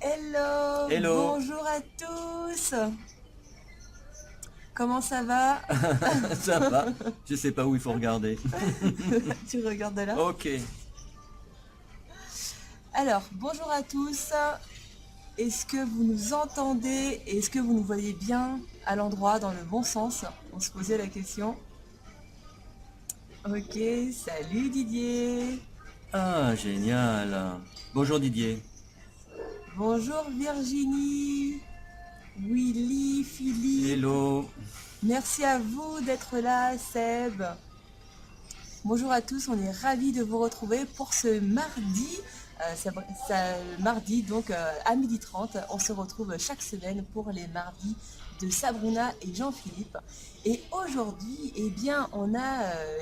Hello, Hello. bonjour à tous. Comment ça va? Ça va? Je sais pas où il faut regarder. Tu regardes de là? Ok. Alors, bonjour à tous. Est-ce que vous nous entendez? Est-ce que vous nous voyez bien à l'endroit, dans le bon sens? On se posait la question. Ok, salut Didier. Ah, génial. Bonjour Didier. Bonjour Virginie. Willy, Philippe. Hello. Merci à vous d'être là, Seb. Bonjour à tous, on est ravis de vous retrouver pour ce mardi. Mardi donc à 12h30, on se retrouve chaque semaine pour les mardis de Sabrina et Jean-Philippe. Et aujourd'hui, eh bien,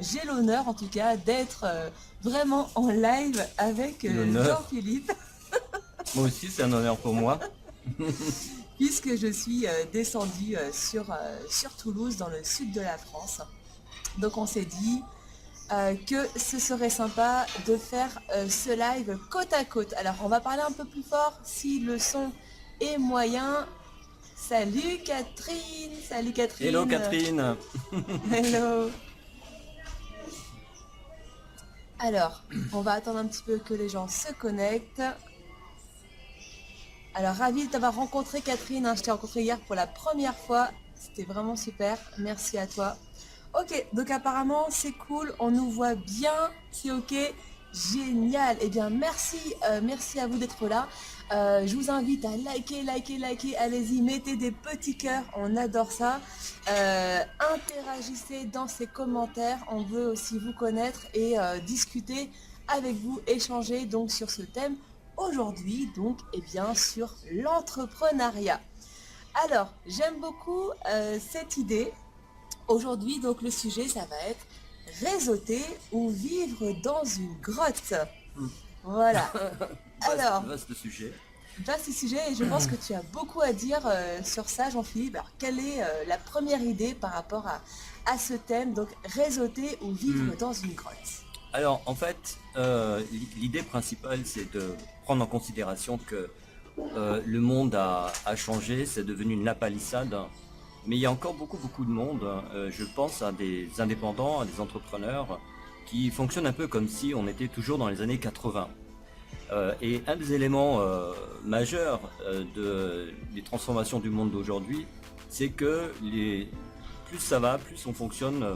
j'ai l'honneur en tout cas d'être vraiment en live avec L'honneur. Jean-Philippe, Moi aussi, c'est un honneur pour moi. puisque je suis descendue sur Toulouse, dans le sud de la France. Donc on s'est dit, que ce serait sympa de faire ce live côte à côte. Alors on va parler un peu plus fort si le son est moyen. Salut Catherine, salut Hello Catherine. Catherine. Hello. Alors, on va attendre un petit peu que les gens se connectent. Alors, ravi de t'avoir rencontré Catherine, hein. Je t'ai rencontré hier pour la première fois. C'était vraiment super. Merci à toi. Ok, donc apparemment c'est cool, on nous voit bien, c'est ok, génial. Eh bien merci à vous d'être là. Je vous invite à liker, allez-y, mettez des petits cœurs, on adore ça. Interagissez dans ces commentaires, on veut aussi vous connaître et discuter avec vous, échanger donc sur ce thème aujourd'hui, donc eh bien sur l'entrepreneuriat. Alors, j'aime beaucoup cette idée. Aujourd'hui, donc le sujet, ça va être réseauter ou vivre dans une grotte. Voilà. Alors, Vaste sujet. vaste sujet et je pense que tu as beaucoup à dire sur ça, Jean-Philippe. Alors, quelle est la première idée par rapport à ce thème, donc réseauter ou vivre dans une grotte? Alors, en fait, l'idée principale, c'est de prendre en considération que le monde a changé, c'est devenu une lapalissade. Mais il y a encore beaucoup de monde. Je pense à des indépendants, à des entrepreneurs qui fonctionnent un peu comme si on était toujours dans les années 80. Et un des éléments majeurs des transformations du monde d'aujourd'hui, c'est que plus ça va, plus on fonctionne,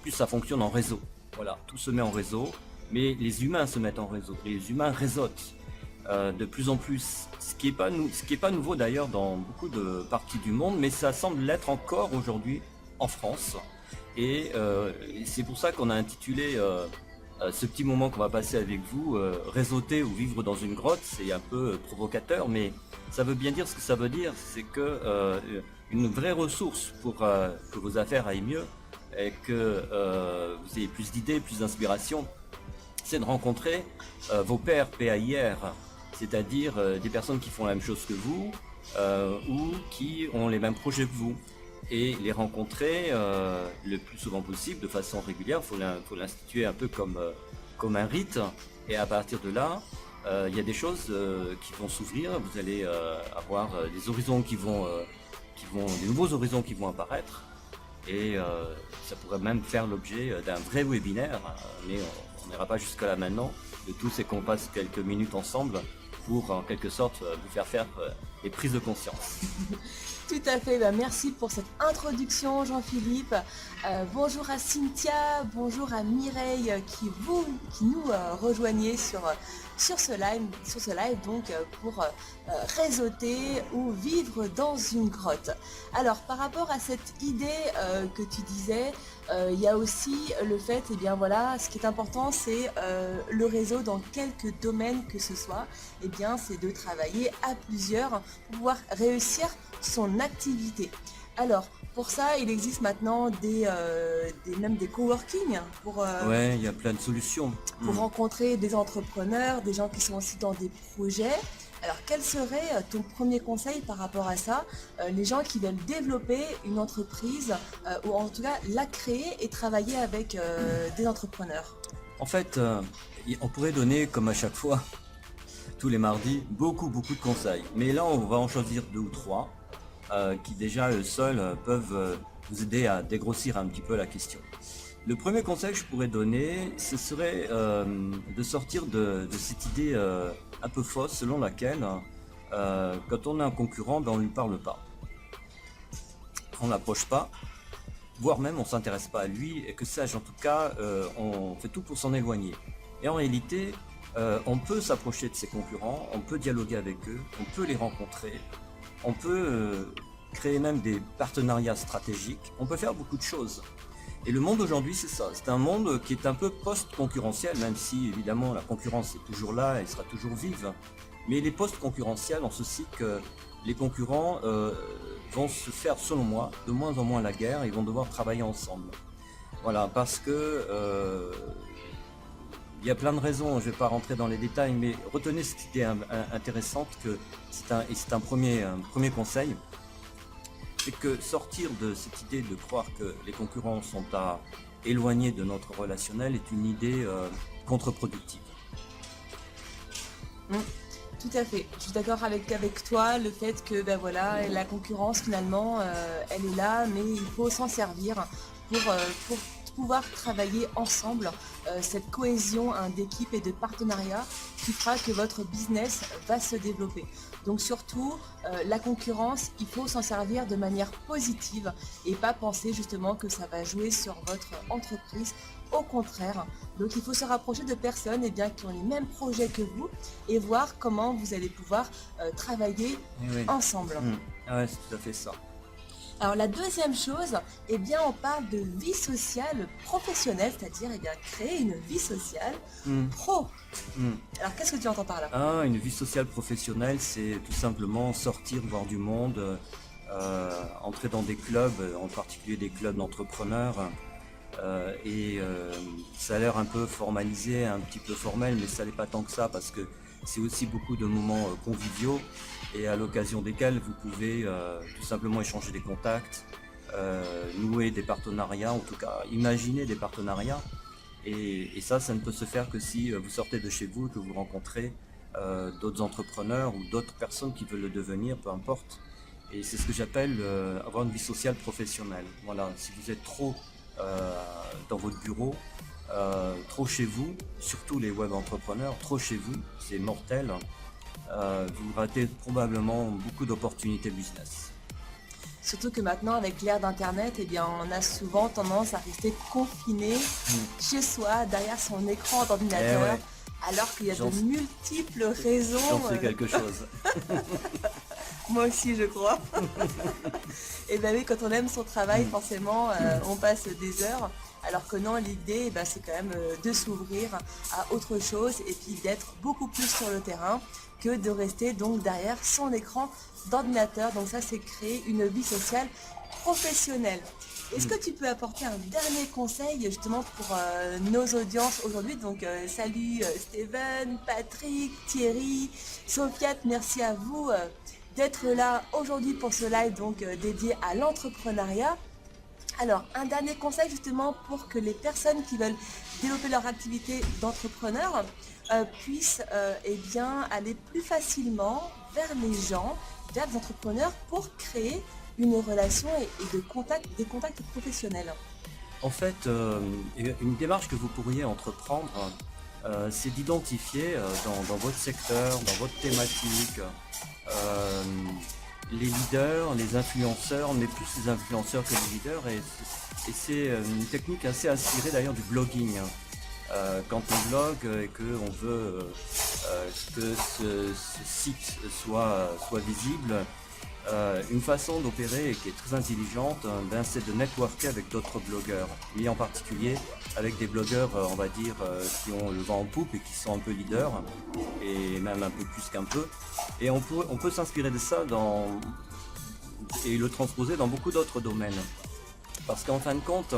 plus ça fonctionne en réseau. Voilà, tout se met en réseau, mais les humains se mettent en réseau, les humains réseautent de plus en plus, ce qui est pas nouveau d'ailleurs dans beaucoup de parties du monde, mais ça semble l'être encore aujourd'hui en France. Et c'est pour ça qu'on a intitulé ce petit moment qu'on va passer avec vous, réseauter ou vivre dans une grotte. C'est un peu provocateur, mais ça veut bien dire ce que ça veut dire. C'est que une vraie ressource pour que vos affaires aillent mieux et que vous ayez plus d'idées, plus d'inspiration, c'est de rencontrer vos pairs PAIR, c'est-à-dire des personnes qui font la même chose que vous ou qui ont les mêmes projets que vous. Et les rencontrer le plus souvent possible, de façon régulière. Faut l'instituer un peu comme un rite. Et à partir de là, il y a des choses qui vont s'ouvrir. Vous allez avoir des horizons des nouveaux horizons qui vont apparaître. Et ça pourrait même faire l'objet d'un vrai webinaire, mais on n'ira pas jusque là maintenant. Le tout, c'est qu'on passe quelques minutes ensemble pour en quelque sorte vous faire des prises de conscience. Tout à fait, bah merci pour cette introduction Jean-Philippe. Bonjour à Cynthia, bonjour à Mireille qui nous rejoignez sur ce live donc pour réseauter ou vivre dans une grotte. Alors par rapport à cette idée que tu disais, il y a aussi le fait, et bien voilà, ce qui est important c'est le réseau dans quelques domaines que ce soit, et bien c'est de travailler à plusieurs pour pouvoir réussir son activité. Alors, pour ça, il existe maintenant même des coworking Ouais, il y a plein de solutions. pour rencontrer des entrepreneurs, des gens qui sont aussi dans des projets. Alors, quel serait ton premier conseil par rapport à ça? Les gens qui veulent développer une entreprise ou en tout cas la créer et travailler avec des entrepreneurs. En fait, on pourrait donner, comme à chaque fois, tous les mardis, beaucoup de conseils. Mais là, on va en choisir deux ou trois qui déjà eux seuls peuvent vous aider à dégrossir un petit peu la question. Le premier conseil que je pourrais donner, ce serait de sortir de cette idée un peu fausse selon laquelle quand on a un concurrent, ben, on ne lui parle pas. On n'approche pas, voire même on ne s'intéresse pas à lui, et que sache en tout cas, on fait tout pour s'en éloigner. Et en réalité, on peut s'approcher de ses concurrents, on peut dialoguer avec eux, on peut les rencontrer, on peut créer même des partenariats stratégiques, on peut faire beaucoup de choses. Et le monde aujourd'hui, c'est ça, c'est un monde qui est un peu post-concurrentiel, même si évidemment la concurrence est toujours là et sera toujours vive. Mais il est post-concurrentiel en ceci que les concurrents vont se faire, selon moi, de moins en moins la guerre et vont devoir travailler ensemble. Voilà, parce que il y a plein de raisons, je ne vais pas rentrer dans les détails, mais retenez cette idée intéressante que c'est un premier conseil, c'est que sortir de cette idée de croire que les concurrents sont à éloigner de notre relationnel est une idée contre-productive. Tout à fait, je suis d'accord avec toi, le fait que ben voilà, la concurrence finalement, elle est là, mais il faut s'en servir pour pouvoir travailler ensemble, cette cohésion d'équipe et de partenariat qui fera que votre business va se développer. Donc surtout, la concurrence, il faut s'en servir de manière positive et pas penser justement que ça va jouer sur votre entreprise. Au contraire, donc il faut se rapprocher de personnes qui ont les mêmes projets que vous et voir comment vous allez pouvoir travailler ensemble. Ouais, c'est tout à fait ça. Alors la deuxième chose, on parle de vie sociale professionnelle, c'est-à-dire créer une vie sociale pro. Alors qu'est-ce que tu entends par là? Une vie sociale professionnelle, c'est tout simplement sortir, voir du monde, entrer dans des clubs, en particulier des clubs d'entrepreneurs. Ça a l'air un peu formalisé, un petit peu formel, mais ça n'est pas tant que ça parce que c'est aussi beaucoup de moments conviviaux et à l'occasion desquels vous pouvez tout simplement échanger des contacts, nouer des partenariats, en tout cas imaginer des partenariats. Et ça ne peut se faire que si vous sortez de chez vous, que vous rencontrez d'autres entrepreneurs ou d'autres personnes qui veulent le devenir, peu importe. Et c'est ce que j'appelle avoir une vie sociale professionnelle. Voilà, si vous êtes trop dans votre bureau, trop chez vous, surtout les web entrepreneurs, trop chez vous, c'est mortel, vous ratez probablement beaucoup d'opportunités business. Surtout que maintenant, avec l'ère d'Internet, on a souvent tendance à rester confiné chez soi, derrière son écran d'ordinateur, alors qu'il y a de multiples raisons. J'en sais quelque chose. Moi aussi, je crois. Et oui, quand on aime son travail, forcément, on passe des heures. Alors que non, l'idée, c'est quand même de s'ouvrir à autre chose et puis d'être beaucoup plus sur le terrain que de rester donc derrière son écran d'ordinateur. Donc ça, c'est créer une vie sociale professionnelle. Est-ce que tu peux apporter un dernier conseil justement pour nos audiences aujourd'hui? Donc salut Steven, Patrick, Thierry, Sofiane, merci à vous d'être là aujourd'hui pour ce live donc dédié à l'entrepreneuriat. Alors, un dernier conseil justement pour que les personnes qui veulent développer leur activité d'entrepreneur puissent aller plus facilement vers les gens, vers les entrepreneurs pour créer une relation et des contacts professionnels. En fait, une démarche que vous pourriez entreprendre, c'est d'identifier dans votre secteur, dans votre thématique, les leaders, les influenceurs, mais plus les influenceurs que les leaders, et c'est une technique assez inspirée d'ailleurs du blogging. Quand on blogue et qu'on veut que ce site soit visible, une façon d'opérer qui est très intelligente, c'est de networker avec d'autres blogueurs, et en particulier avec des blogueurs, on va dire, qui ont le vent en poupe et qui sont un peu leaders, et même un peu plus qu'un peu. Et on peut s'inspirer de ça et le transposer dans beaucoup d'autres domaines. Parce qu'en fin de compte,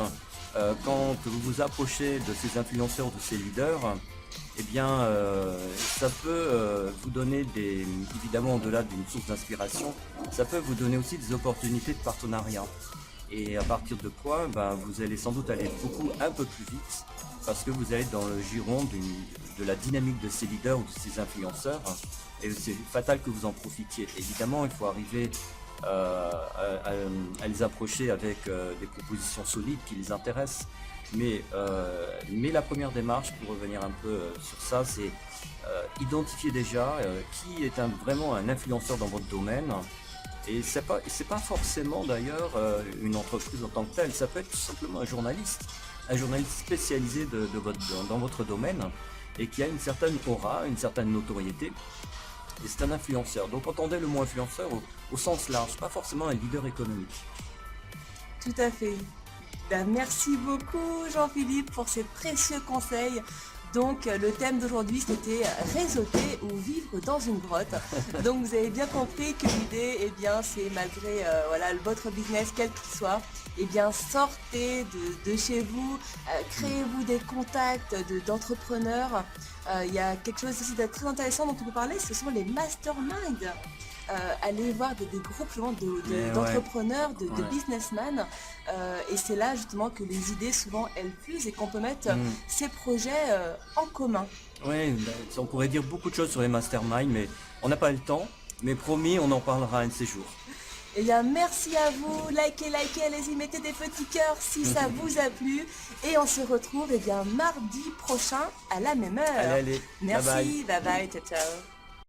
quand vous vous approchez de ces influenceurs, de ces leaders, ça peut vous donner évidemment au-delà d'une source d'inspiration, ça peut vous donner aussi des opportunités de partenariat. Et à partir de quoi, ben, vous allez sans doute aller un peu plus vite parce que vous allez dans le giron de la dynamique de ces leaders ou de ces influenceurs. Et c'est fatal que vous en profitiez. Évidemment, il faut arriver à les approcher avec des propositions solides qui les intéressent. Mais la première démarche, pour revenir un peu sur ça, c'est identifier déjà qui est vraiment un influenceur dans votre domaine. Et c'est pas forcément d'ailleurs une entreprise en tant que telle, ça peut être tout simplement un journaliste spécialisé dans votre domaine et qui a une certaine aura, une certaine notoriété. Et c'est un influenceur. Donc entendez le mot influenceur au sens large, pas forcément un leader économique. Tout à fait. Ben, merci beaucoup Jean-Philippe pour ces précieux conseils. Donc le thème d'aujourd'hui c'était réseauter ou vivre dans une grotte. Donc vous avez bien compris que l'idée, eh bien, c'est malgré voilà, votre business quel qu'il soit, eh bien sortez de chez vous, créez-vous des contacts d'entrepreneurs. Il y a quelque chose aussi de très intéressant dont on peut parler, ce sont les masterminds. Aller voir des groupes justement d'entrepreneurs, de businessmen. Et c'est là justement que les idées souvent elles fusent et qu'on peut mettre ces projets en commun. Oui, on pourrait dire beaucoup de choses sur les masterminds, mais on n'a pas le temps. Mais promis, on en parlera un de ces jours. Eh bien, merci à vous. Likez, allez-y, mettez des petits cœurs si ça vous a plu. Et on se retrouve eh bien, mardi prochain à la même heure. Allez, merci, bye bye, ciao, ciao.